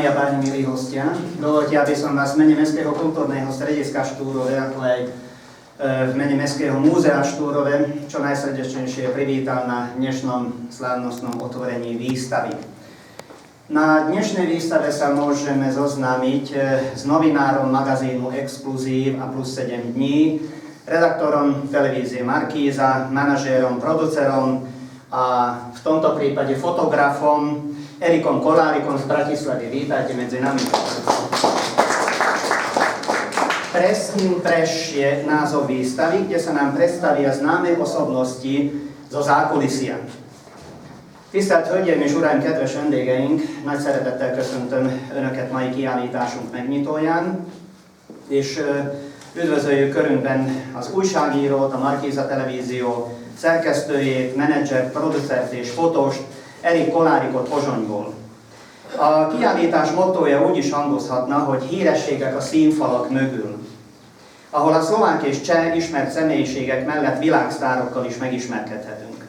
Dámy a páni, milí hostia, dovoľte, aby som vás v mene Mestského kultúrneho strediska Štúrove, ako aj v mene Mestského múzea Štúrove čo najsrdečnejšie privítal na dnešnom slávnostnom otvorení výstavy. Na dnešnej výstave sa môžeme zoznámiť s novinárom magazínu Exkluzív a Plus 7 dní, redaktorom televízie Markíza, manažérom, producerom a v tomto prípade fotografom Erikom Kolárikom z Bratislavy. Vítajte medzi nami. Preš je názov výstavy, kde sa nám predstavia známe osobnosti zo zákulisia. Tisztelt Hölgyeim és Uraim, kedves vendégeink! Nagy szeretettel köszöntöm Önöket mai kiállításunk megnyitóján, és üdvözöljük körünkben az újságírót, a Markíza Televízió szerkesztőjét, menedzsert, producert és fotóst, Erik Kolárikot Pozsonyból. A kiállítás mottója úgy is hangozhatna, hogy hírességek a színfalak mögül, ahol a szlovák és cseh ismert személyiségek mellett világsztárokkal is megismerkedhetünk.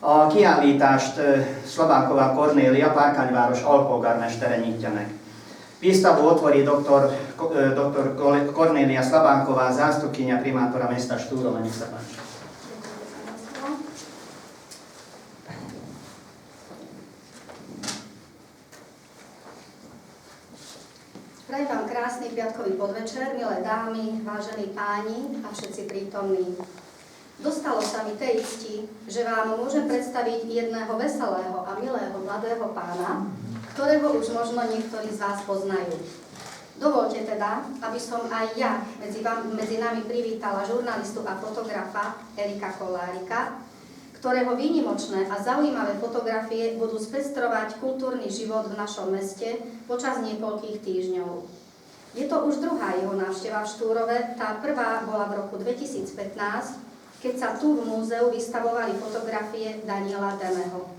A kiállítást Szlabáková Kornélia, Párkányváros alpolgármestere nyitja meg. Výstavu otvorí doktor Kornélia Slabánková, zástupkyňa primátora mesta Štúrova. Nech sa páči. Prajem vám krásny piatkový podvečer, milé dámy, vážení páni a všetci prítomní. Dostalo sa mi tej cti, že vám môžem predstaviť jedného veselého a milého mladého pána, ktorého už možno niektorí z vás poznajú. Dovoľte teda, aby som aj ja medzi nami privítala žurnalistu a fotografa Erika Kolárika, ktorého výnimočné a zaujímavé fotografie budú spestrovať kultúrny život v našom meste počas niekoľkých týždňov. Je to už druhá jeho návšteva v Štúrove, tá prvá bola v roku 2015, keď sa tu v múzeu vystavovali fotografie Daniela Demeho.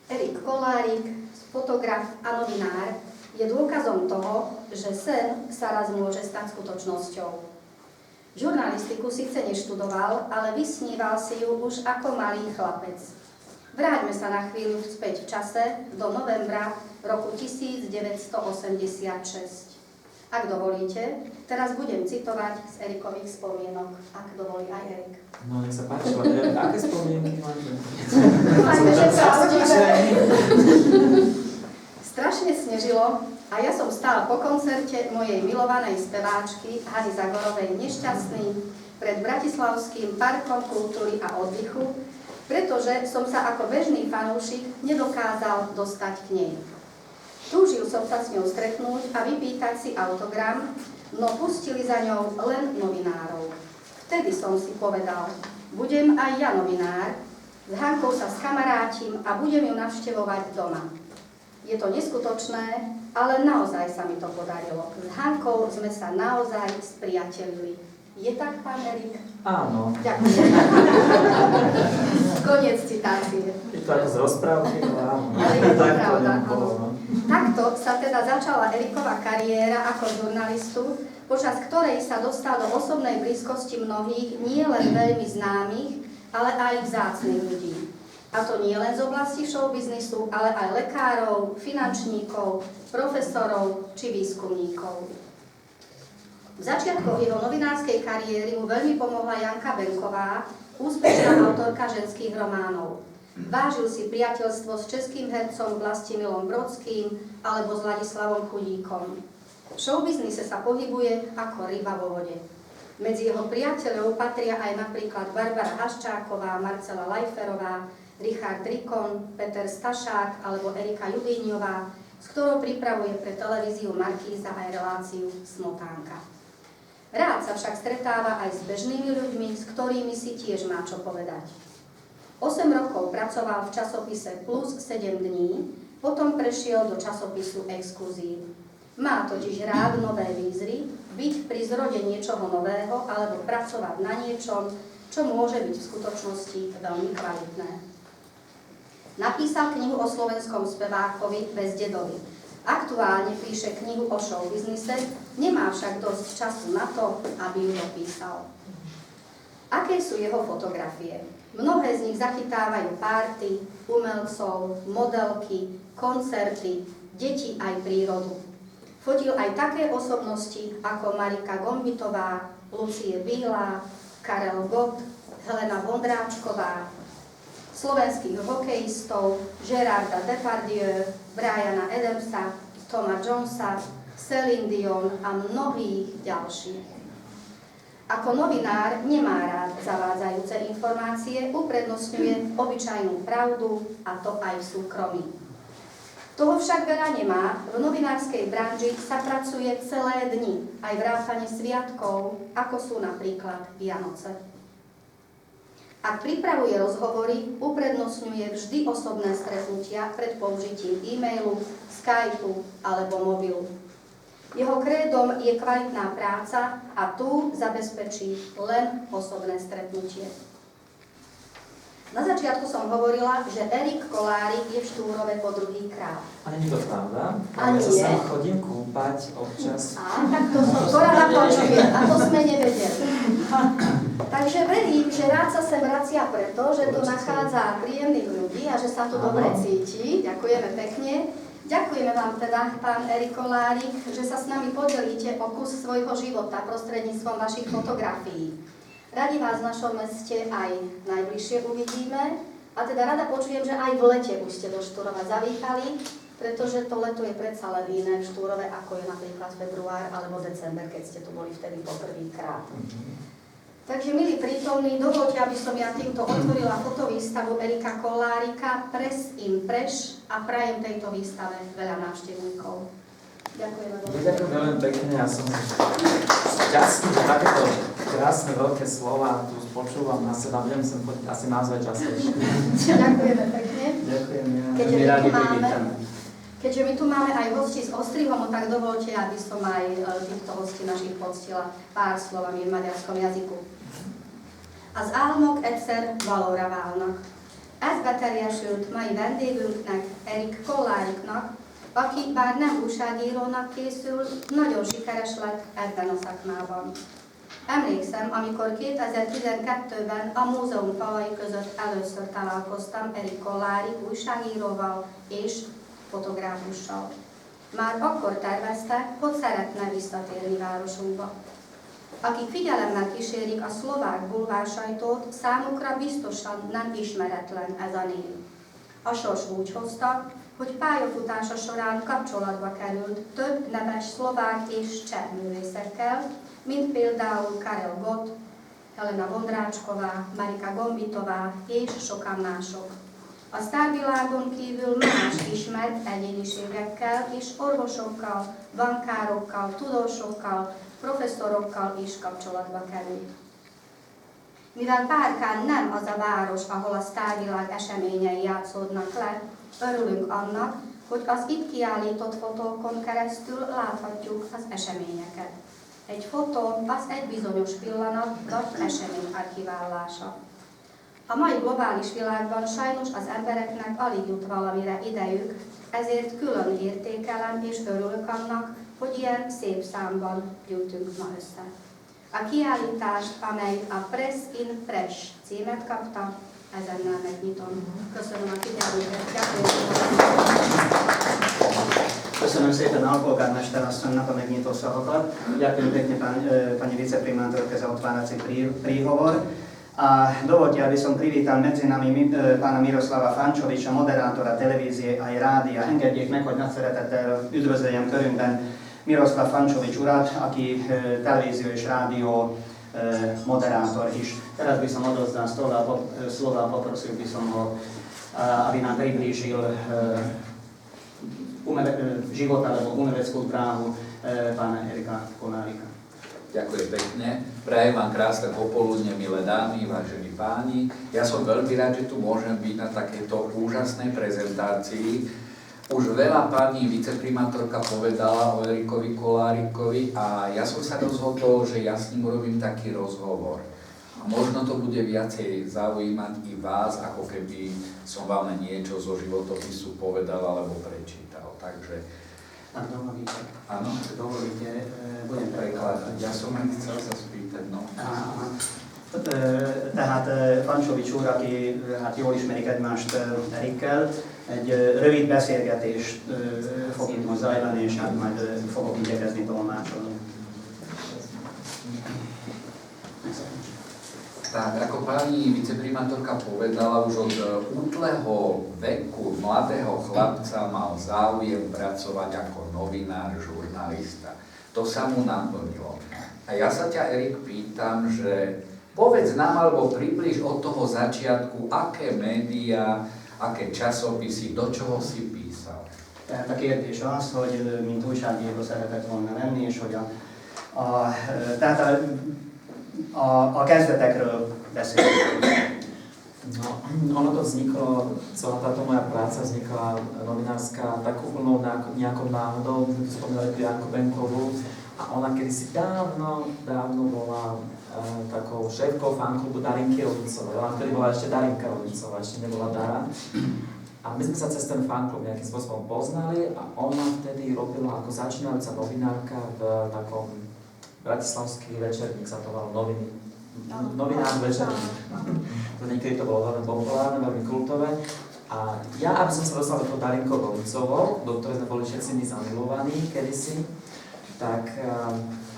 Erik Kolárik, fotograf a novinár, je dôkazom toho, že sen sa raz môže stať skutočnosťou. Žurnalistiku síce neštudoval, ale vysníval si ju už ako malý chlapec. Vráťme sa na chvíľu späť v čase do novembra roku 1986. Ak dovolíte, teraz budem citovať z Erikových spomienok, ak dovolí aj Erik. No, nech sa páči, aké spomienky máte? Strašne snežilo a ja som stála po koncerte mojej milovanej speváčky Hany Zagorovej Nešťastný pred Bratislavským parkom kultúry a oddychu, pretože som sa ako bežný fanúšik nedokázal dostať k nej. Túžil som sa s ňou stretnúť a vypýtať si autogram, no pustili za ňou len novinárov. Vtedy som si povedal, budem aj ja novinár, s Hankou sa skamarátim a budem ju navštevovať doma. Je to neskutočné, ale naozaj sa mi to podarilo. S Hankou sme sa naozaj spriatelili. Je tak, pán Erik? Áno. Ďakujem. Koniec citácie. Je to ako z rozprávky, ale áno. Ale je to pravda, áno. Takto sa teda začala Eriková kariéra ako žurnalistu, počas ktorej sa dostal do osobnej blízkosti mnohých, nie len veľmi známych, ale aj vzácnych ľudí. A to nie len z oblasti showbiznisu, ale aj lekárov, finančníkov, profesorov či výskumníkov. V začiatkoch jeho novinárskej kariéry mu veľmi pomohla Janka Benková, úspešná autorka ženských románov. Vážil si priateľstvo s českým hercom Vlastimilom Brodským alebo s Ladislavom Chudíkom. V showbiznise sa pohybuje ako ryba vo vode. Medzi jeho priateľov patria aj napríklad Barbara Haščáková, Marcela Lajferová, Richard Rikon, Peter Stašák alebo Erika Jubíňová, s ktorou pripravuje pre televíziu Markíza aj reláciu Smotánka. Rád sa však stretáva aj s bežnými ľuďmi, s ktorými si tiež má čo povedať. 8 rokov pracoval v časopise Plus 7 dní, potom prešiel do časopisu Exkluzív. Má totiž rád nové výzvy, byť pri zrode niečoho nového alebo pracovať na niečom, čo môže byť v skutočnosti veľmi kvalitné. Napísal knihu o slovenskom spevákovi Bezdedovi. Aktuálne píše knihu o showbiznise, nemá však dosť času na to, aby ju dopísal. Aké sú jeho fotografie? Mnohé z nich zachytávajú párty, umelcov, modelky, koncerty, deti aj prírodu. Fotil aj také osobnosti ako Marika Gombitová, Lucie Bílá, Karel Gott, Helena Vondráčková, slovenských hokejistov Gerarda Depardieu, Briana Adamsa, Toma Jonesa, Céline Dion a mnohých ďalších. Ako novinár nemá rád zavádzajúce informácie, uprednostňuje obyčajnú pravdu, a to aj v súkromí. Toho však veľa nemá, v novinárskej branži sa pracuje celé dni, aj vrátane sviatkov, ako sú napríklad Vianoce. Ak pripravuje rozhovory, uprednostňuje vždy osobné stretnutia pred použitím e-mailu, Skypeu alebo mobilu. Jeho krédom je kvalitná práca a tu zabezpečí len osobné stretnutie. Na začiatku som hovorila, že Erik Kolárik je v Štúrove po druhýkrát. A nie je to pravda? A Ja nie. sa sem chodím kúpať občas. Tak to rada počujem, a to sme nevedeli. Takže verím, že rád sa sem vracia preto, že tu nachádza príjemných ľudí a že sa tu dobre cíti. Ďakujeme pekne. Ďakujeme vám teda, pán Erik Kolárik, že sa s nami podelíte o kus svojho života prostredníctvom vašich fotografií. Radi vás v našom meste aj najbližšie uvidíme a teda rada počujem, že aj v lete už ste do Štúrova zavítali, pretože to leto je predsa len iné v Štúrove, ako je napríklad február alebo december, keď ste tu boli vtedy po prvýkrát. Takže, milí prítomní, dovoľte, aby som ja týmto otvorila fotovýstavu Erika Kolárika Press in Preš a prajem tejto výstave veľa návštevníkov. Ďakujem. Ďakujem veľmi pekne, ja som šťastný, že takéto krásne veľké slova tu počúvam na seba, budem sem chodiť asi nazvať častejšie. Ďakujeme pekne. Ďakujem, Keďže my tu máme aj hostí z Ostrihomu, tak dovolte, aby som aj týchto hostí našich poctila pár slovami v maďarskom jazyku. Az álmok egyszer valóra válnak. Ez beteljesült mai vendégünknek, Erik Koláriknak, aki bár nem újságírónak készül, nagyon sikeres lett ebben a szakmában. Emlékszem, amikor 2012-ben a múzeum falai között először találkoztam Erik Kolárik újságíróval és fotográfussal. Már akkor tervezte, hogy szeretne visszatérni városunkba. Akik figyelemmel kísérik a szlovák bulvársajtót, számukra biztosan nem ismeretlen ez a név. A sors úgy hozta, hogy pályafutása során kapcsolatba került több neves szlovák és cseh művészekkel, mint például Karel Gott, Helena Vondráčková, Marika Gombitová és sokan mások. A sztárvilágon kívül más ismert egyéniségekkel és orvosokkal, bankárokkal, tudósokkal, professzorokkal is kapcsolatba került. Mivel Párkán nem az a város, ahol a sztárvilág eseményei játszódnak le, örülünk annak, hogy az itt kiállított fotókon keresztül láthatjuk az eseményeket. Egy fotó az egy bizonyos pillanat vagy esemény archiválása. A mai globális világban sajnos az embereknek alig jut valamire idejük, ezért külön értékelem és örülök annak, hogy ilyen szép számban gyűjtünk ma össze. A kiállítást, amely a Press in Preš címet kapta, ezennel megnyitom. Köszönöm a figyelmüket. Köszönöm szépen a polgármester asszonynak a megnyitó szavakat. Ďakujem pekne pani viceprimátorke za otvárací príhovor. A dovolte, aby som privítal medzi nami pána Miroslava Fančoviča, moderátora televízie aj rádia. Engedjék meg, hogy nagy szeretettel üdvözöljem körünkben Miroslav Fančovič urat, aki televízió és rádió moderátor is. Teraz by som odozdal slova a poprosil by som ho, aby nám priblížil život alebo umeleckú dráhu pána Erika Kolárika. Ďakujem pekne. Prajem vám krásne popoludne, milé dámy, vážení páni. Ja som veľmi rád, že tu môžem byť na takéto úžasnej prezentácii. Už veľa pani viceprimátorka povedala o Erikovi Kolárikovi a ja som sa rozhodol, že ja s ním urobím taký rozhovor. A možno to bude viacej zaujímať i vás, ako keby som vám niečo zo životopisu povedal alebo prečítal. Takže Ak dovolíte. áno, Budem prekladať. ja som len chcel sa spýtať, no. Tehát Fančovič úr, aki hát jól ismerik egymást Erikkel, egy rövid beszélgetést fog itt most zajlani, és hát majd fogok igyekezni tolmácsolni. Tak, ako pani viceprimátorka povedala, už od útleho veku mladého chlapca mal záujem pracovať ako novinár, žurnalista. To sa mu naplnilo. A ja sa ťa, Erik, pýtam, že povedz nám, alebo približ od toho začiatku, aké médiá, aké časopisy, do čoho si písal. Tehát a kérdés az, hogy mint újságíró szeretett volna lenni, és hogy a kezdetekről beszélünk. No, ono to vzniklo, celá táto moja práca vznikla novinárska takou úplnou nejakou náhodou, my tu spomínali tu Janku Benkovú, a ona kedysi dávno bola takou šéfkou fanklubu Darinky Rodincovej. Ona vtedy bola ešte Darinka Rodincová, ešte nebola Dara. A my sme sa cez ten fanklub nejakým spôsobom poznali a ona vtedy robila ako začínajúca novinárka v takom bratislavský večerník, sa to volalo novinár večerník. To niekedy to bolo veľmi populárne, veľmi kultové. A ja, aby som sa dostal do toho Darinkou Rodincovou, do ktorej sme boli všetci my zamilovaní kedysi, tak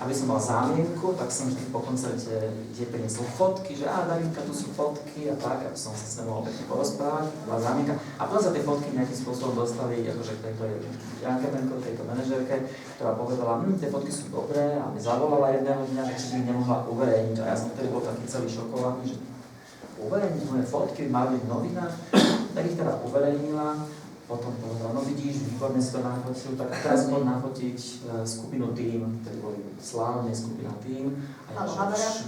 aby som mal zámienku, tak som vždy po koncerte kde priniesol fotky, že Darinka, tu sú fotky a tak, aby som sa s ňou mohol pekne porozprávať, bola zámienka. A potom sa tie fotky nejakým spôsobom dostali akože k tejto Janke Benkovej, tejto manažérke, ktorá povedala, tie fotky sú dobré a mi zavolala jedného dňa, že či by ich nemohla uverejniť. A ja som vtedy bol taký celý šokovaný, že uverejniť moje fotky, mali byť novinách, tak ich teda uverejnila. Potom povedala, no vidíš, výborne si to nafotil, tak teraz poď nafotiť skupinu Tým, ktorí boli slávne skupina Tým.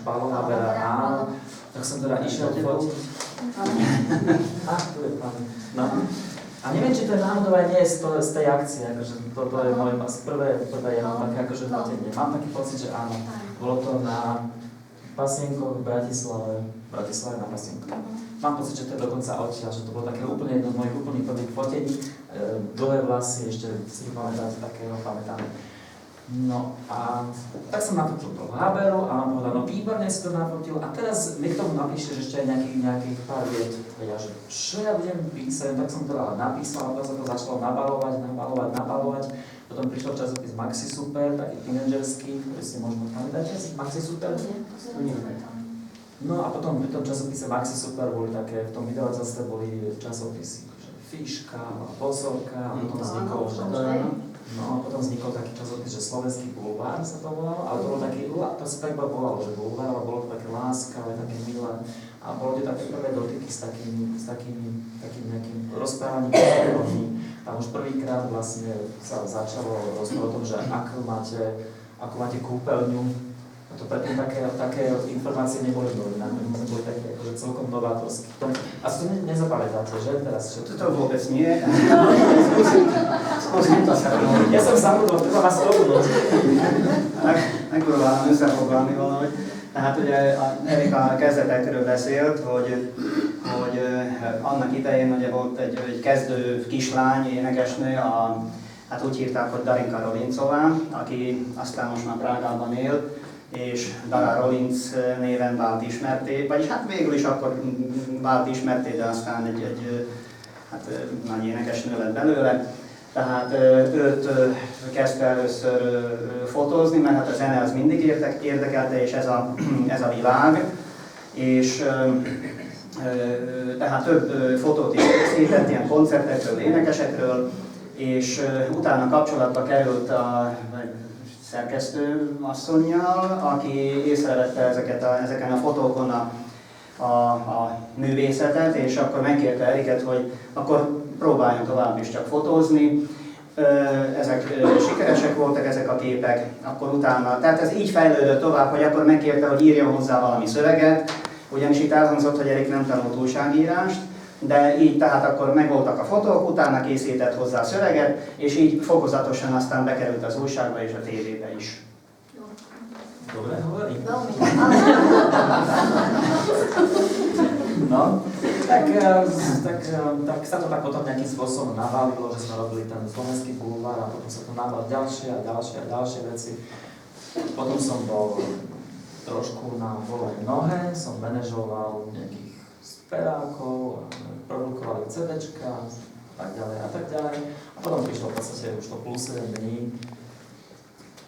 Palo Habera, áno. Tak som teda išiel fotiť. Tu je pán. No. A neviem, či to je náhodou aj nie z tej akcie, akože toto je moje prvé jenom také akože fotenie. Mám taký pocit, že áno. Bolo to na Pasienkoch v Bratislave na Pasienkoch. Mám pocit, že to je dokonca odtiaľ, že to bolo také úplne jedno z mojich úplných prvých fotení. Dlhé vlasy, ešte si pamätáte, takého pamätáme. No a tak som nafotil toho Haberu a on povedal, no výborne si to nafotil a teraz mi k tomu napíšeš ešte aj nejakých pár viet. Ja, že čo ja budem písať, tak som teda napísal a to sa to začalo nabalovať. Potom prišiel časopis Maxi Super, taký tínedžerský, ktorý si možno pamätáte, Maxi Super? No a potom v tom časopise Maxi Super boli také, v tom vydavateľstve boli časopisy, že Fiška, Pozorka, a potom vznikol, potom vznikol taký časopis, že Slovenský bulvár sa to volalo, ale to bol taký, to sa tak volalo, že bulvár, ale bolo to také láskavé, také milé. A bolo to také prvé dotyky s takým nejakým rozprávaním ľudí. Tam už prvýkrát vlastne sa začalo rozprávať o tom, že ako máte kúpeľňu. A to predtým také informácie neboli v novinách, my sme boli také akože celkom novátorskí. A si to nezapamätáte, že? Teraz všetko? To vôbec nie. Skúsim to sa robiť. Ja som zabudol, treba ma stopnúť. Megpróbálom összefoglalni valahogy. Tehát ugye Erika kezdetekről beszélt, hogy annak idején ugye volt egy kezdő kislány, énekesnő, hát úgy hívták, hogy Darinka Rolincová, aki aztán most már Prágában él, és Dara Rolinc néven vált ismerté, vagyis hát végül is akkor vált ismerté, de aztán egy nagy énekesnő lett belőle. Tehát őt kezdte először fotózni, mert hát a zene az mindig érdekelte, és ez a világ. És tehát több fotót is készített, ilyen koncertekről, énekesekről, és utána kapcsolatba került a szerkesztő asszonnyal, aki észrevette ezeken a fotókon a művészetet, és akkor megkérte Eriket, hogy akkor próbáljon tovább is csak fotózni. Ezek sikeresek voltak, ezek a képek, akkor utána, tehát ez így fejlődött tovább, hogy akkor megkérte, hogy írjon hozzá valami szöveget, ugyanis itt elhangzott, hogy Erik nem tanult újságírást, de így tehát akkor megvoltak a fotók, utána készített hozzá szöveget, és így fokozatosan aztán bekerült az újságba és a tévébe is. Dobre hovorí. No, tak sa to tak potom nejakým spôsobom nabalilo, že sme robili ten Slovenský bulvár a potom sa to nabalilo ďalšie veci. Potom som bol trošku na voľnej nohe, som manažoval nejakých spevákov, produkovali CDčka, a tak ďalej. A potom prišlo v podstate už to plus 7 dní.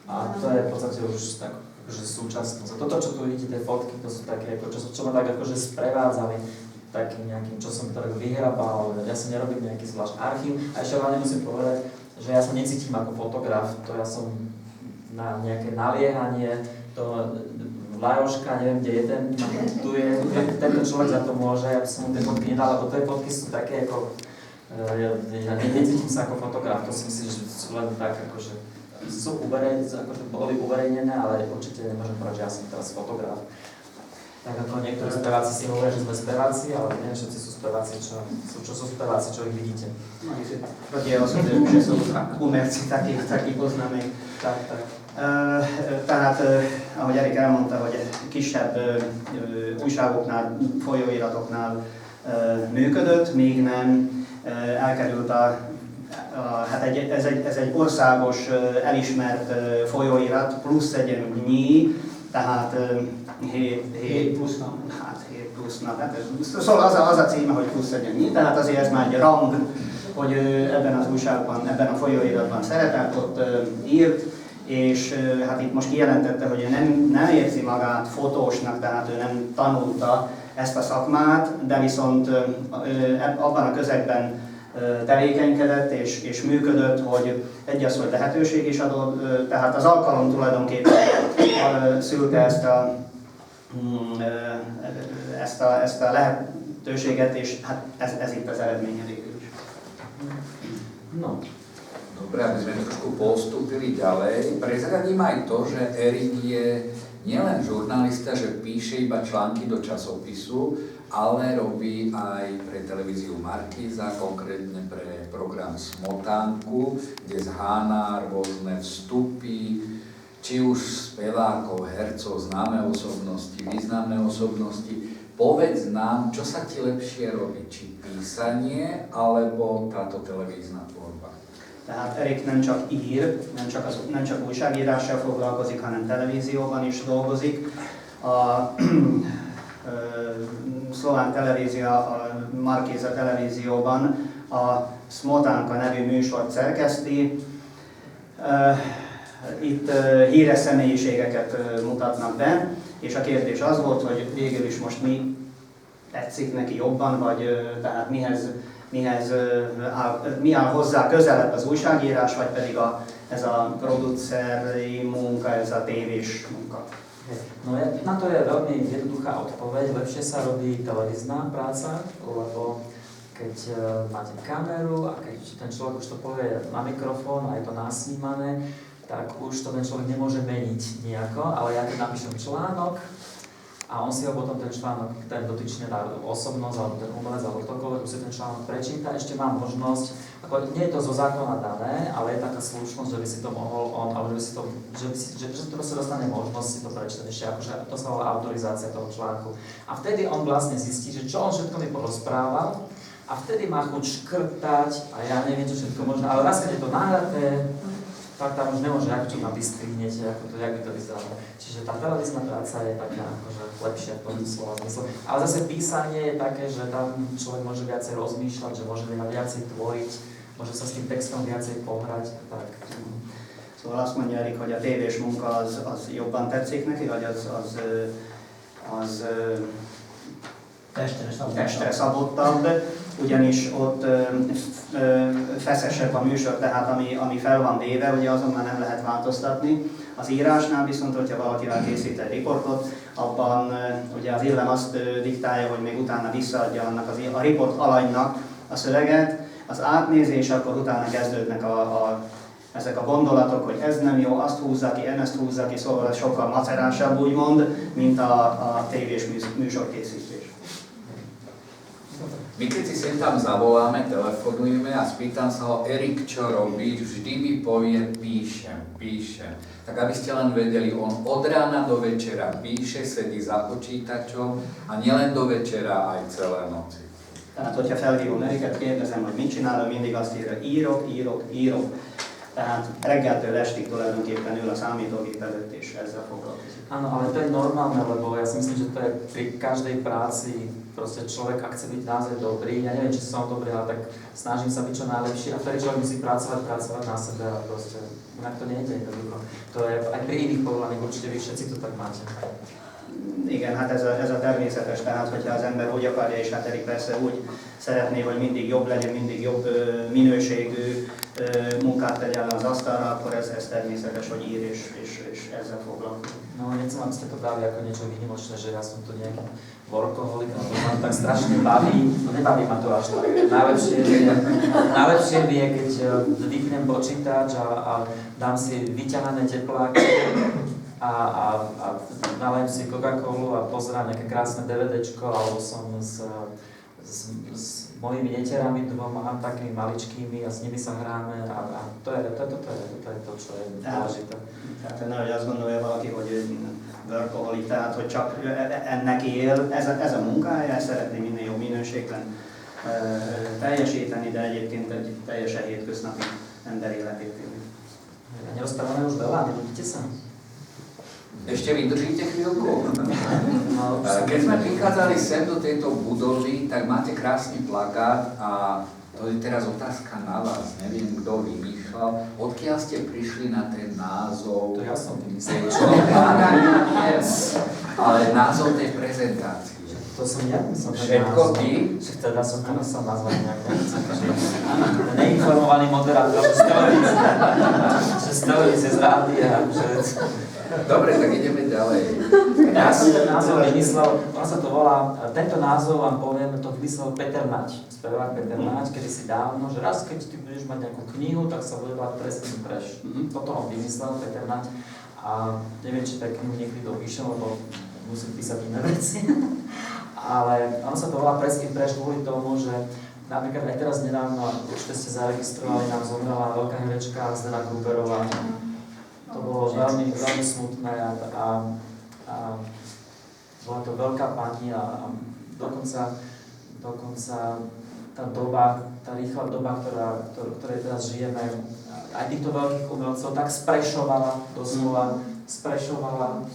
A to je v podstate už tak, že súčasnosť. A toto, čo tu vidíte, tie fotky, to sú také, ako, čo ma tak akože sprevádzali takým nejakým, čo som tak vyhrabal. Ja si nerobím nejaký zvlášť archív. A ešte hlavne musím povedať, že ja sa necítim ako fotograf, to ja som na nejaké naliehanie, to Lajoška, neviem, kde je ten, tu je, tento človek za to môže, ja by som mu tie fotky nedal, lebo tie fotky sú také ako, ja necítim sa ako fotograf, to si myslím, že sú len tak akože, sú boli uverejnené, ale určite nemôžem povedať, že ja som teraz fotograf. Tak ako niektorí speváci si hovoria, že sme speváci, ale nie všetci sú speváci, čo sú speváci, čo ich vidíte. No, je osobne, že sú umerci taký poznámé. Tak. Tehát, ahogy Erik elmondta, hogy kisebb újságoknál, folyóiratoknál működött, még nem elkerült hát ez egy országos elismert folyóirat, plusz egy nyi, tehát 7 plusz nap. Hát 7 plusz nap. Hát szóval az a címe, hogy plusz egy nyi, tehát azért ez már egy rang, hogy ebben az újságban, ebben a folyóiratban szerepelt, ott írt, és hát itt most kijelentette, hogy ő nem érzi magát fotósnak, tehát ő nem tanulta ezt a szakmát, de viszont abban a közegben tevékenykedett és működött, hogy az, hogy lehetőség is adott, tehát az alkalom tulajdonképpen szülte ezt a lehetőséget, és hát ez itt az eredménye végül is. No. Dobre, aby sme trošku postúpili ďalej. Prezradím aj to, že Erik je nielen žurnalista, že píše iba články do časopisu, ale robí aj pre televíziu Markíza, konkrétne pre program Smotánku, kde zhána rôzne vstupy, či už spevákov, hercov, známe osobnosti, významné osobnosti. Povedz nám, čo sa ti lepšie robí, či písanie, alebo táto televízna tvorba? Tehát Erik nem csak ír, nem csak újságírással foglalkozik, hanem televízióban is dolgozik. A szlovák televízió, a Markíza televízióban a Smotánka nevű műsort szerkeszti. Itt híres személyiségeket mutatnak be, és a kérdés az volt, hogy végül is most mi tetszik neki jobban, vagy tehát mi áll hozzá közelebb az újságírás, vagy pedig ez a produceri munka, ez a tévés munka. No na to je veľmi jednoduchá odpoveď. Lepšie sa robí televízna práca, lebo keď máte kameru a keď ten človek už to povie na mikrofón a je to nasnímané, tak už to ten človek nemôže meniť nejako, ale ja keď napíšem článok a on si ho potom ten článok, ten dotyčne dá osobnosť alebo ten umelec alebo ktokoľvek už si ten článok prečíta, ešte mám možnosť, ako nie je to zo zákona dané, ale je taká slušnosť, že by si to mohol on, alebo že to sa dostane možnosť si to prečítať ešte, akože to sa volá autorizácia toho článku. A vtedy on vlastne zistí, že čo on všetko mi porozprával a vtedy má chuť škrtať a ja neviem, čo všetko možno, ale raz, keď je to nahraté, tak tam už nemôže, ako čo tam vystrihnete, ako to, jak by to vyzeralo. Čiže tá televízna práca je taká akože lepšia v tom slova zmysle. Ale zase písanie je také, že tam človek môže viacej rozmýšľať, že môže viacej tvoriť, môže sa s tým textom viacej pohrať. Tak. Szóval azt mondja Erik, hogy a tévés munka az jobban tetszik neki, vagy az testre szabottabb, ugyanis ott feszesebb a műsor, tehát ami fel van véve, ugye azon már nem lehet változtatni. Az írásnál viszont, hogyha valakivel készít egy riportot, abban ugye az illem azt diktálja, hogy még utána visszaadja annak a riport alanynak a szöveget, az átnézés, akkor utána kezdődnek ezek a gondolatok, hogy ez nem jó, azt húzza ki, ezt húzza ki, szóval sokkal macerásabb úgymond, mint a tévés műsorkészítés. My keď si sem tam zavoláme, telefonujeme a spýtam sa ho, Erik, čo robíš, vždy mi povie, píšem. Tak aby ste len vedeli, on od rána do večera píše, sedí za počítačom a nielen do večera, aj celé noci. Tehát, hogyha felhívom Eriket, kérdezem, hogy mit csinál, mindig azt írja, írok. Tehát reggeltől estig tulajdonképpen ül a számítógép előtt és ezzel foglalkozik. Áno, ale to je normálne, lebo ja si myslím, že to je pri každej práci, proste človek, ak chce byť naozaj dobrý, ja neviem, či som dobrý, ale tak snažím sa byť čo najlepší a vtedy človek musí pracovať na sebe a proste inak to nejde jednoducho. To je aj pri iných povolaných, určite vy všetci to tak máte. Igen, hát ez a természetes, tehát hogyha az ember úgy akarja, és hát Erik persze úgy szeretné, hogy mindig jobb legyen, mindig jobb minőségű munkát tegyen az asztalra, akkor ez természetes, hogy ír és ezzel foglalkozik. No, nechcem, aby ste to dali ako niečo výnimočné, že ja som tu nejaký workoholik, alebo ma tak strašne baví, no nebaví ma to až tak. Najlepšie je, keď vypnem počítač a dám si vyťahané tepláky a nalejem si Coca-Colu a pozerám nejaké krásne DVDčko, alebo som s mojimi neterami dvoma, takými maličkými a s nimi sa hráme a to je to, čo je dôležité. Tehát nehogy azt gondolja valaki, hogy workaholic, tehát hogy csak ennek él, ez a munkája, szeretné minél jobb minőségben teljesíteni, de egyébként egy teljesen hétköznapi ember életét élni. Nerozprávame už veľa, nebudete sa? Ešte vydržíte chvíľku? Keď sme prichádzali sem do tejto budovy, tak máte krásny plakát a to je teraz otázka na vás. Neviem, kto vymýšľal. Odkiaľ ste prišli na ten názov? To ja som vymyslel. Ale názov tej prezentácie. To som ja myslel. Všetko ty? Teda som to musel nazvať nejak. Neinformovaný moderátor, že stojí z rádia, že... Dobre, tak ideme ďalej. Ja som ten názov vymyslel, sa to volá, tento názov vám poviem, to vymyslel Peter Nať, spevák Peter Nať, kedysi dávno, že raz keď ty budeš mať nejakú knihu, tak sa bude volať Preským preš. Toto on vymyslel, Peter Nať, a neviem, či tá knihu niekedy dopíšem, lebo musím písať iné veci. Ale ono sa to volá Preským preš kvôli tomu, že napríklad aj teraz nedávno, určite ste zaregistrovali, nám zomrela veľká herečka Zdena Gruberová. To bolo veľmi, veľmi smutné a bola to veľká pani a dokonca tá doba, tá rýchla doba, ktorej teraz žijeme, aj týchto veľkých umelcov tak sprešovala, doslova sprešovala,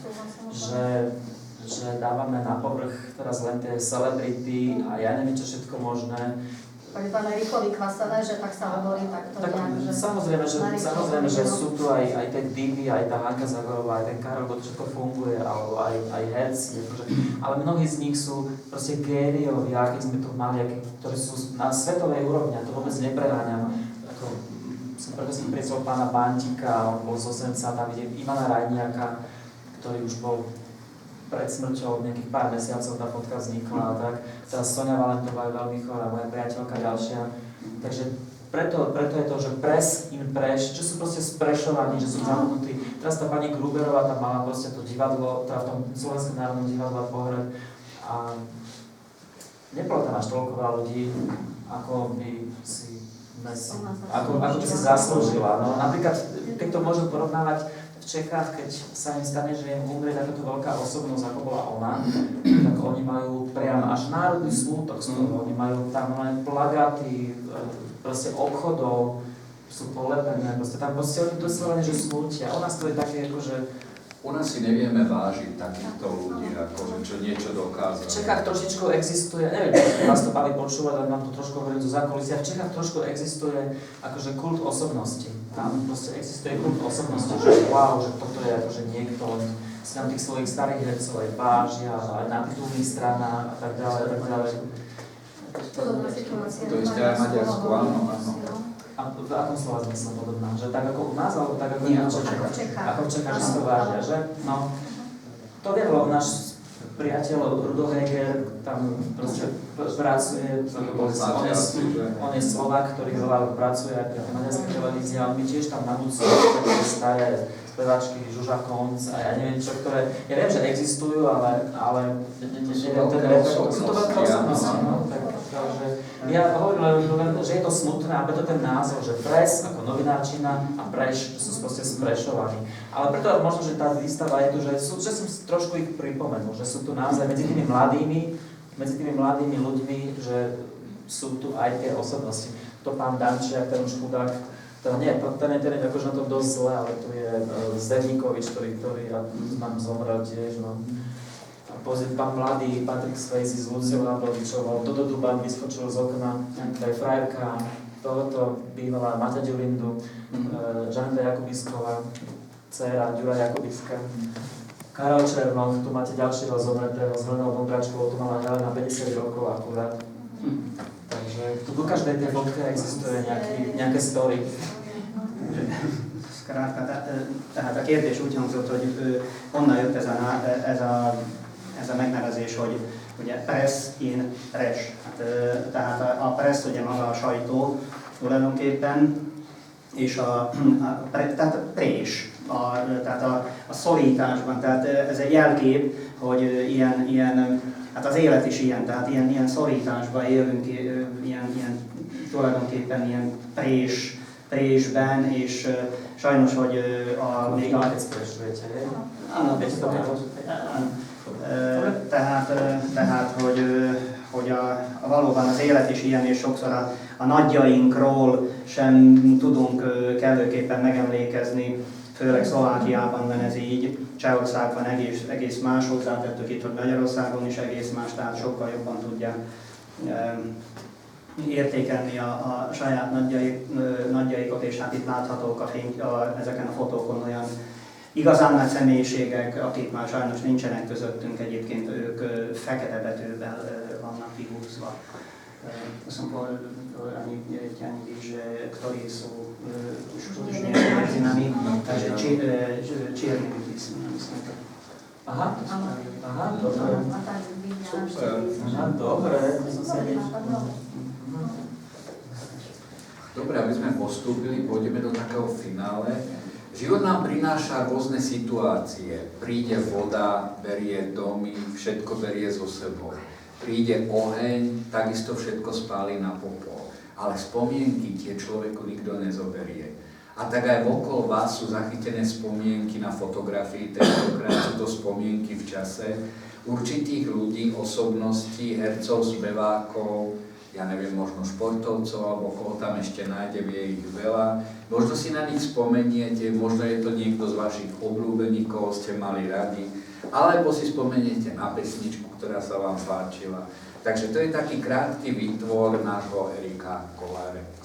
že dávame na povrch teraz len tie celebrity a ja neviem čo všetko možné. Pán Erikovi Kvasané, že tak sa hovorí takto nejak, že... Samozrejme, že sú tu aj tie divy, aj tá Hanka Zagorová, aj ten Karol, to všetko funguje, alebo aj herci, ale mnohí z nich sú proste génioví, keď sme tu mali, ktorí sú na svetovej úrovni, a to vôbec nepreháňam. Som preto si priesol pána Bantika, on bol z Osenca, tam vidím Ivana Rajniaka, ktorý už bol pred smrťou nejakých pár mesiacov tá fotka vznikla a tak. Teraz Sonia Valentová je veľmi chorá, moja priateľka ďalšia. Takže preto je to, že pres in preš, čo sú proste sprešovaní, že sú zamknutí. Teraz tá pani Gruberová tam mala proste to divadlo, teda v tom Slovenskom národnom divadle Pohreb a nebolo tam až toľko veľa ľudí, ako by si zaslúžila. No, napríklad, keď to môžem porovnávať, v Čechách, keď sa im stane, že im umrie takáto veľká osobnosť, ako bola ona, tak oni majú priam až národný smútok z toho. Oni majú tam len plagáty, proste obchodov, sú polepené, proste tam proste oni doslovene, že smútia. U nás to je také, akože... U nás si nevieme vážiť takýchto ľudí, akože čo niečo dokázali. V Čechách trošičku existuje, neviem, či vás to baví počúvať, ale mám to trošku hovorím zo zákulisia, v Čechách trošku existuje akože kult osobnosti. Tam proste existuje kult osobnosti, že wow, že toto je akože niekto, si tam tých svojich starých hercov aj vážia, aj na titulných stranách a tak ďalej, tak ďalej. To isté aj Maďarsku, áno. A v akom slova zmysle podobná? Že tak ako u nás, alebo tak ako Nie, ako v Čechách, že si to vážia, že? No, to viem, lebo náš priateľ Rudo Heger tam proste pracuje, on je Slovák, ktorý veľa pracuje aj pre maďarské televízie, ale my tiež tam nanúcujú také staré speváčky, Žuža Konc a ja neviem čo, ktoré, ja viem, že existujú, ale neviem ten refekt, sú to veľké osobnosti, no, takže ja hovorím len, že je to smutné a preto ten názov, že pres ako novinárčina a preš, že sú proste sprešovaní. Ale preto možno, že tá výstava je tu, že som si trošku ich pripomenul, že sú tu naozaj medzi tými mladými ľuďmi, že sú tu aj tie osobnosti. To pán Dančiak, ten už chudák, teda nie, ten je akože na tom dosť zle, ale tu je Zevníkovič, ktorý nám zomrel tiež, no. A pozrieť pán mladý, Patrick Swayze s Luciou Ablovičovou, Dodo Duban vyskočil z okna, to je frajerka, tohoto bývalá Maťa Ďurindu, Žaneta Jakubisková, dcéra Ďura Jakubiská, Karol Černoch, tu máte ďalšieho zomretého s Helenou Vondračkovou, tu mala Helena 50 rokov akurát. Takže tu do každej tej fotke existuje nejaké story. Skrátka, tehát a kérdés úgy hangzott, hogy honnan jött ez a megnevezés, hogy ugye press in res. Tehát a press ugye maga a sajtó tulajdonképpen, és tehát prés, tehát a szorításban, tehát ez egy jelkép, hogy ilyen hát az élet is ilyen, tehát ilyen szorításban élünk, ilyen tulajdonképpen ilyen présben, és sajnos, hogy még a... Tehát hogy valóban az élet is ilyen, és sokszor a nagyjainkról sem tudunk kellőképpen megemlékezni, főleg Szlovákiában van ez így, Csehországban egész más, hozzátettük itt, hogy Magyarországon is egész más, tehát sokkal jobban tudják értékelni a saját nagyjaikat, és hát itt láthatók ezeken a fotókon olyan igazán nagy személyiségek, akik már sajnos nincsenek közöttünk, egyébként ők fekete betűvel vannak kihúzva. To są ani gdzieś, ktorí sú už nie medzi nami, takže čierny vypis, myslím to. Aha, dobre. Aha, dobre. Dobre, aby sme postúpili, pôjdeme do takého finále. Život nám prináša rôzne situácie. Príde voda, berie domy, všetko berie so sebou. Príde oheň, takisto všetko spáli na popol. Ale spomienky tie človeku nikto nezoberie. A tak aj okolo vás sú zachytené spomienky na fotografii, tentokrát sú to spomienky v čase určitých ľudí, osobností, hercov, spevákov, ja neviem, možno športovcov, alebo koho tam ešte nájdem, je ich veľa. Možno si na nich spomeniete, možno je to niekto z vašich obľúbeníkov, ste mali radi, alebo si spomeniete na pesničku, ktorá sa vám páčila. Takže to je taký krátky výtvor nášho Erika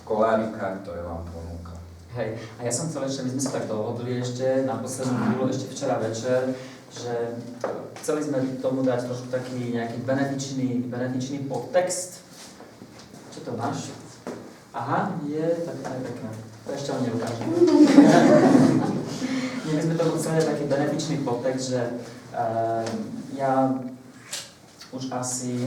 Kolárika, ktoré vám ponúka. Hej, a ja som chcel ešte, my sme sa tak dohodli ešte na poslednú chvíľu, ešte včera večer, že chceli sme tomu dať trošku taký nejaký benefičný podtext. Čo to máš? Aha, tak to je pekné. To ešte vám neukážem. My sme tomu chceli dať taký benefičný podtext, že ja už asi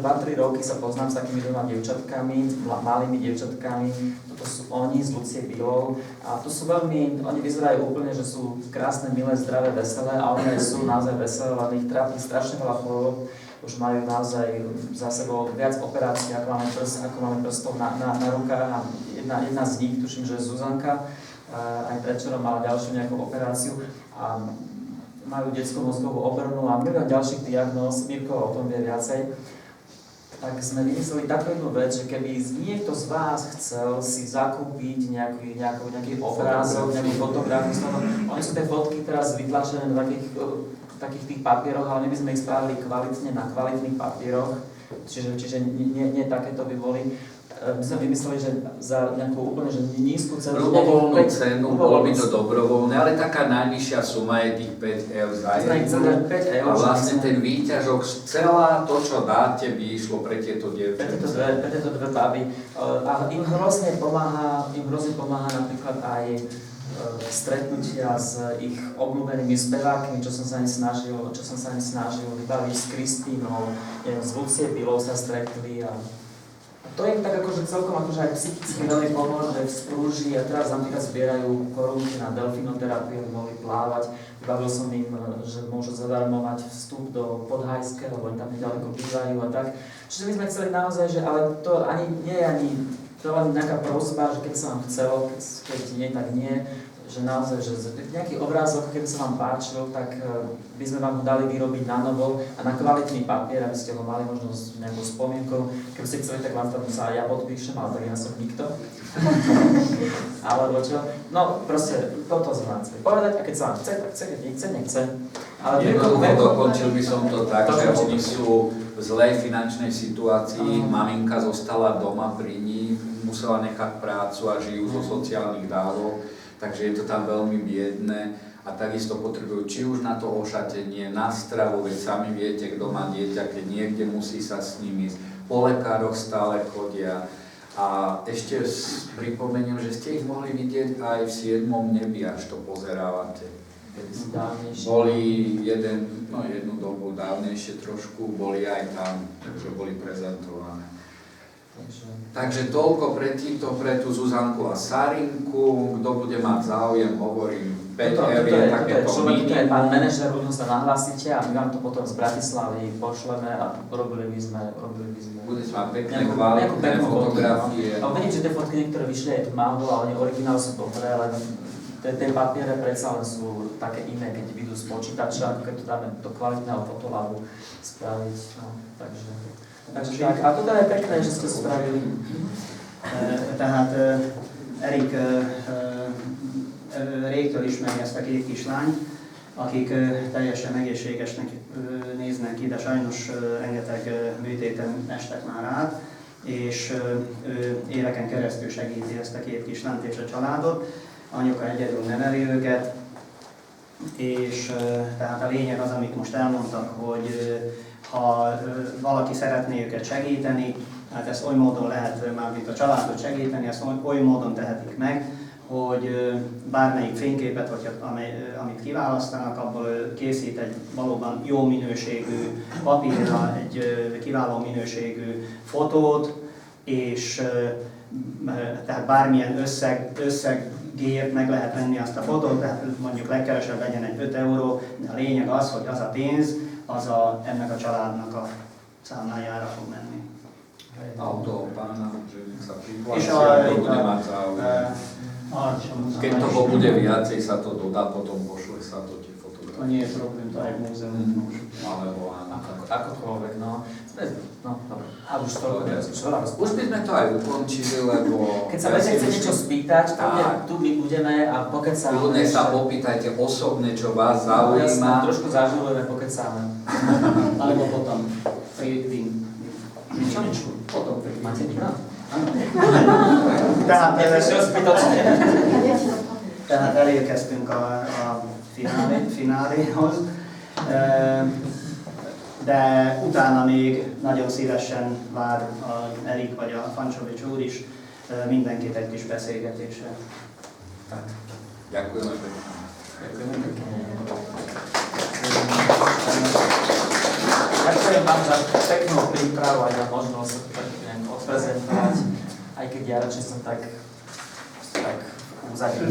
2-3 roky sa poznám s takými dvoma dievčatkami, malými dievčatkami. Toto sú oni z Lucie Bílov a to sú veľmi, oni vyzerajú úplne, že sú krásne, milé, zdravé, veselé a oni sú naozaj veselé, len ich trápi strašne veľa chorôb. Už majú naozaj za sebou viac operácií, ako máme prstov na rukách a jedna z nich, tuším, že Zuzanka, aj predčerom mala ďalšiu nejakú operáciu a majú detskú mozgovú obrnu a milión ďalších diagnóz, Mirko o tom vie viacej, tak sme vymysleli takú jednu vec, že keby niekto z vás chcel si zakúpiť nejaký obrázok, nejakú fotografiu, oni sú tie fotky teraz vytlačené na takých tých papieroch, ale my by sme ich spravili kvalitne na kvalitných papieroch, čiže nie takéto by boli. My sme vymysleli, že za nejakú úplne nízku cenu. Ľubovoľnú cenu, bolo by to dobrovoľné, ale taká najnižšia suma je tých 5 eur za jednu. A vlastne ten výťažok, celá to, čo dáte, by išlo pre tieto dievčatá. Pre tieto dve baby. A im hrozne pomáha napríklad aj stretnutia s ich obľúbenými spevákmi, čo som sa im snažil vybaviť s Kristínou, z Lucie Bílov sa stretli a to im tak akože celkom akože aj psychicky veľmi pomôže, sprúži a teraz napríklad zbierajú korunky na delfinoterapiu, mohli plávať. Vybavil som im, že môžu zadarmovať vstup do Podhajského, lebo oni tam nedaleko bývajú a tak. Čiže my sme chceli naozaj, že ale to ani nie je ani to len nejaká prosba, že keď sa vám chcelo, keď nie, tak nie. že naozaj, že nejaký obrázok, keby sa vám páčil, tak by sme vám ho dali vyrobiť na novo a na kvalitný papier, aby ste ho mali možno s nejakou spomienkou. Keby ste chceli, tak vám tam sa ja podpíšem, ale tak ja som nikto. Alebo čo? No proste toto z vás povedať a keď sa vám chce, tak chce, keď nechce, nechce. Ale dokončil by som to tak, že oni sú v zlej finančnej situácii, maminka zostala doma pri ní, musela nechať prácu a žijú zo sociálnych dávok, takže je to tam veľmi biedné a takisto potrebujú či už na to ošatenie, na stravu, veď sami viete, kto má dieťa, keď niekde musí sa s ním ísť, po lekároch stále chodia. A ešte pripomeniem, že ste ich mohli vidieť aj v 7. nebi, až to pozerávate. Boli jednu dobu dávnejšie trošku, boli aj tam, takže boli prezentované. Takže toľko pre tú Zuzanku a Sarinku, kto bude mať záujem, hovorím, 5 eur je takéto minimum. To je pán manažer, ľuďom sa nahlásite a my vám to potom z Bratislavy pošleme a robili by sme. Budete mať pekné, kvalitné fotografie. No vidím, že tie fotky niektoré vyšli aj tu málo, ale originál sú dobré, ale tie papiere predsa len sú také iné, keď idú z počítača, ako keď to dáme do kvalitného fotolabu spraviť. No, takže tak. A to je pekné, že ste spravili. Tehát Erik régtől ismeri ezt a két kislányt, akik teljesen egészségesnek néznek ki, de sajnos rengeteg műtéten estek már át, és ő éveken keresztül segíti ezt a két kislányt és a családot. Anyuka egyedül neveli őket, és tehát a lényeg az, amit most elmondtak, hogy ha valaki szeretné őket segíteni, hát ezt oly módon lehet már, mint a családot segíteni, ezt oly módon tehetik meg, hogy bármelyik fényképet, vagy amit kiválasztanak, abból készít egy valóban jó minőségű papírra, egy kiváló minőségű fotót, és tehát bármilyen összegért meg lehet venni azt a fotót, tehát mondjuk legkevesebb legyen egy 5 euró, de a lényeg az, hogy az a pénz, az ennek a családnak a számlájára fog menni. Auto pána, že sa prihlásia, kto bude mať záujem. Keď toho bude viacej, sa to dodá, potom pošle sa to tie fotografie. To nie je problém, to aj v múzeu môžu. Alebo áno. Akokoľvek, no. No, dobre. A už to Už by sme to aj ukončili, lebo... Keď sa budete niečo spýtať, tu my budeme a pokecáme. Ľudne sa opýtajte osobne, čo vás zaujíma. Trošku zažilujeme, pokecáme. Alebo potom pri potom máte víno? Tehát elérkeztünk a fináléhoz, de utána még nagyon szívesen vár Erik vagy a Fancsovics úr is mindenkit egy kis beszélgetésre. Ďakujeme pekne. Ďakujem vám za peknú prípravu a za možnosť sa to tak odprezentovať, aj keď ja radšej som tak uzadil.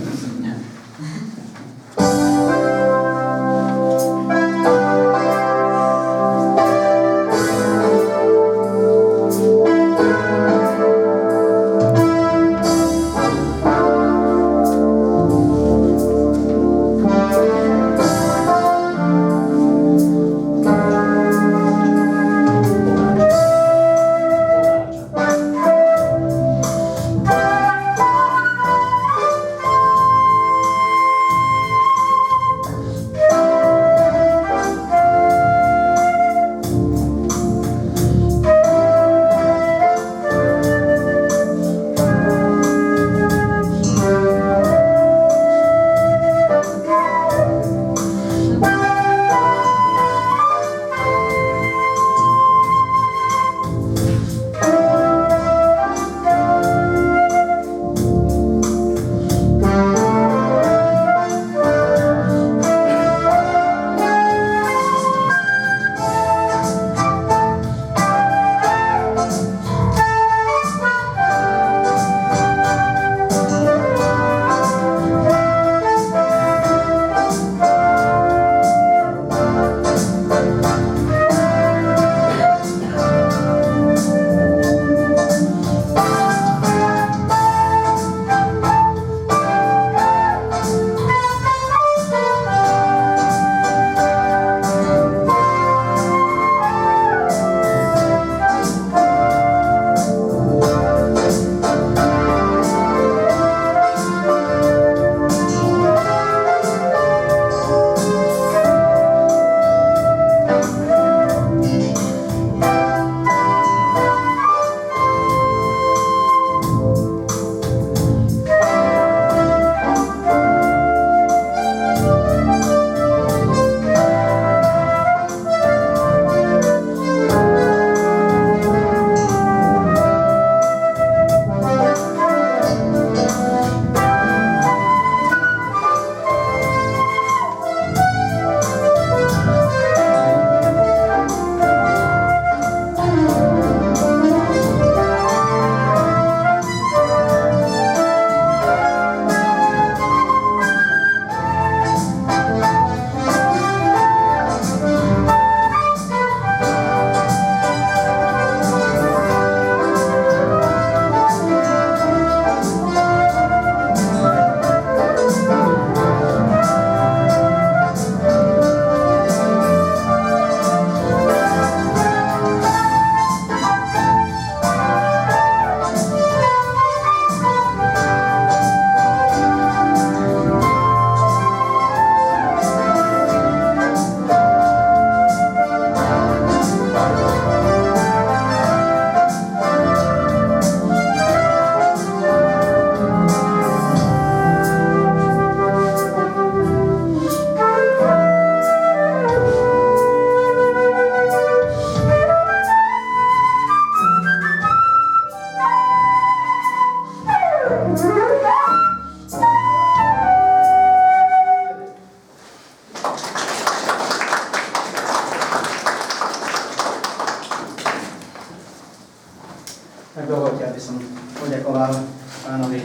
by som poďakoval pánovi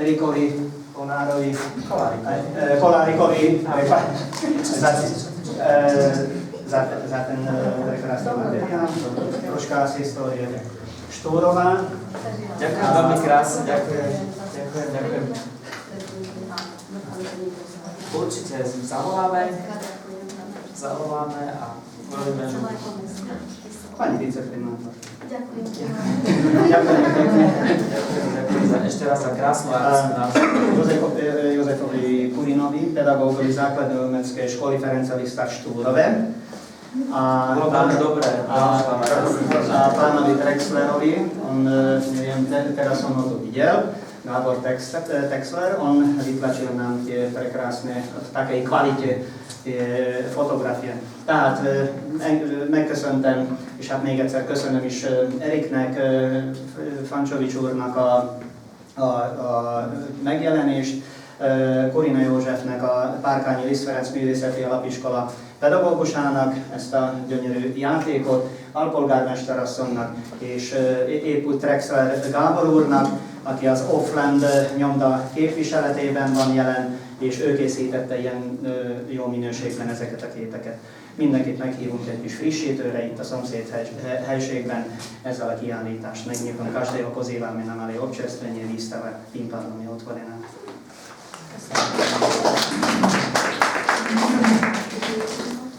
Erikovi Kolárikovi za ten prekrásny materiál, troška z histórie Štúrova. Ďakujem veľmi krásne, ďakujem. Určite zavoláme a urobíme, že... Pani viceprimátor. Ďakujem. Ďakujem pekne. Ďakujem ešte raz za krásnu akciu. Jozefovi Kurinovi, pedagógovi základnej umeleckej školy Ferenca Lista v Štúrove. Bolo veľmi dobré. A pánovi Trexlerovi, on, neviem, teraz som ho tu videl, Gábor Texler, on vytlačil nám tie prekrásne, v takej kvalite tie fotografie. Tehát megköszöntem, és hát még egyszer köszönöm is Eriknek, Fancsovics úrnak a megjelenést, Kurina Józsefnek, a Párkányi Liszt Ferenc Művészeti Alapiskola pedagógusának ezt a gyönyörű játékot, alpolgármesterasszonynak és épp úgy Trexler Gábor úrnak, aki az Offland nyomda képviseletében van jelen, és ő készítette ilyen jó minőségben ezeket a képeket. Mindenkit meghívunk egy kis frissítőre itt a szomszéd helységben, ezzel a kiállítást megnyitom. Každého pozýváme na malé občerstvenie výstave tím pádom je otvorená.